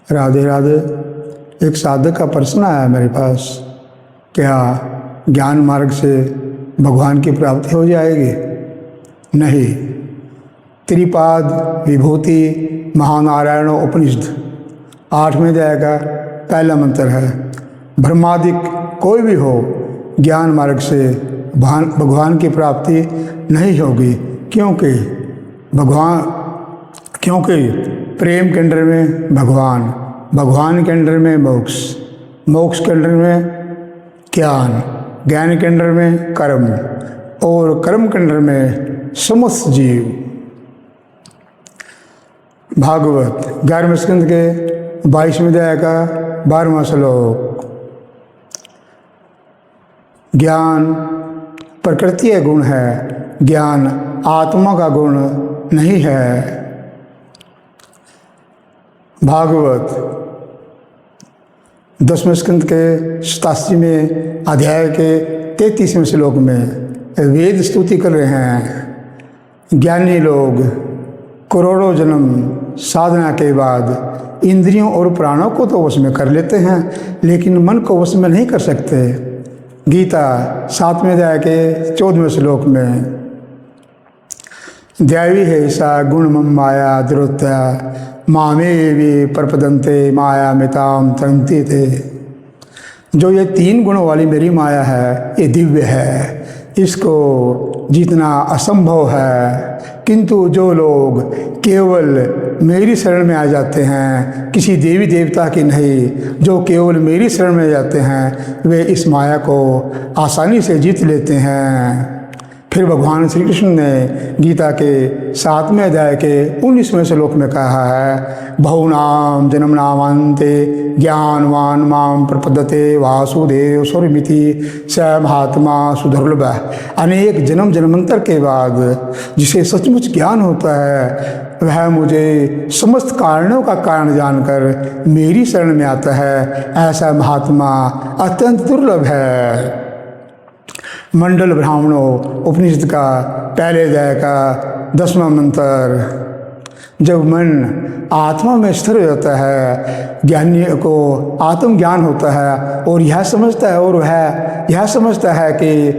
राधे राधे। एक साधक का प्रश्न आया मेरे पास, क्या ज्ञान मार्ग से भगवान की प्राप्ति हो जाएगी? नहीं। त्रिपाद विभूति महानारायण उपनिषद 8वें अध्याय का पहला मंत्र है, ब्रह्मादिक कोई भी हो ज्ञान मार्ग से भगवान की प्राप्ति नहीं होगी। क्योंकि प्रेम के अंडर में भगवान, भगवान के अंडर में मोक्ष, मोक्ष के अंडर में ज्ञान, ज्ञान के अंडर में कर्म और कर्म के अंडर में समस्त जीव। भागवत 11वें स्कंद के 22वें अध्याय का 12वां श्लोक। ज्ञान प्रकृति गुण है, ज्ञान आत्मा का गुण नहीं है। भागवत 10वें स्कंद के 87वें अध्याय के 33वें श्लोक में वेद स्तुति कर रहे हैं, ज्ञानी लोग करोड़ों जन्म साधना के बाद इंद्रियों और प्राणों को तो वश में कर लेते हैं, लेकिन मन को वश में नहीं कर सकते। गीता 7वें अध्याय के 14वें श्लोक में दैवी है सा गुण मम माया दुरुत्या मामे वे प्रपदंते माया मिताम तरंती थे। जो ये 3 गुणों वाली मेरी माया है, ये दिव्य है, इसको जीतना असंभव है। किंतु जो लोग केवल मेरी शरण में आ जाते हैं, किसी देवी देवता की नहीं, जो केवल मेरी शरण में जाते हैं, वे इस माया को आसानी से जीत लेते हैं। फिर भगवान श्री कृष्ण ने गीता के 7वें अध्याय के 19वें श्लोक में कहा है, बहुनाम जन्म नामांते ज्ञानवान माम प्रपद्यते वासुदेव स्वरमिति स महात्मा सुदुर्लभ। अनेक जन्म जन्मांतर के बाद जिसे सचमुच ज्ञान होता है, वह मुझे समस्त कारणों का कारण जानकर मेरी शरण में आता है। ऐसा महात्मा अत्यंत दुर्लभ है। मंडल ब्राह्मणों उपनिषद का पहले अध्याय का 10वां मंत्र। जब मन आत्मा में स्थिर हो जाता है, ज्ञानी को आत्मज्ञान होता है और यह समझता है कि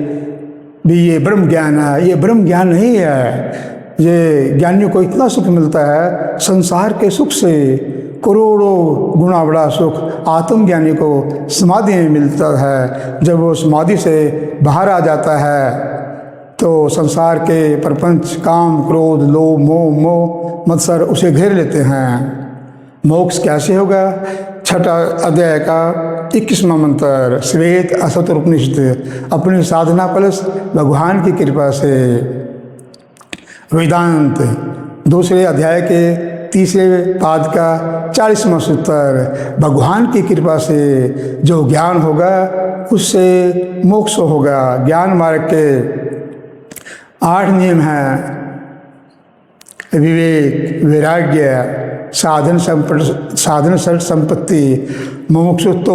भी ये ब्रह्म ज्ञान है, ये ब्रह्म ज्ञान नहीं है। ये ज्ञानियों को इतना सुख मिलता है, संसार के सुख से करोड़ों गुना बड़ा सुख आत्मज्ञानी को समाधि में मिलता है। जब वो समाधि से बाहर आ जाता है तो संसार के प्रपंच, काम, क्रोध, लोभ, मोह, मत्सर उसे घेर लेते हैं। मोक्ष कैसे होगा? 6ठा अध्याय का 21वां मंत्र, श्वेत असत उपनिषद। अपनी साधना प्लस भगवान की कृपा से वेदांत 2 अध्याय के 3 पाद का 40वां सूत्र। भगवान की कृपा से जो ज्ञान होगा उससे मोक्ष होगा। ज्ञान मार्ग के 8 नियम हैं, विवेक, वैराग्य, साधन संपत्ति, मुमुक्षुत्व,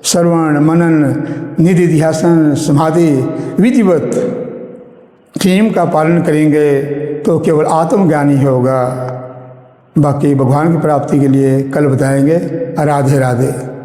श्रवण, मनन, निधि ध्यासन, समाधि। विधिवत नियम का पालन करेंगे तो केवल आत्मज्ञानी होगा। बाकी भगवान की प्राप्ति के लिए कल बताएंगे। राधे राधे।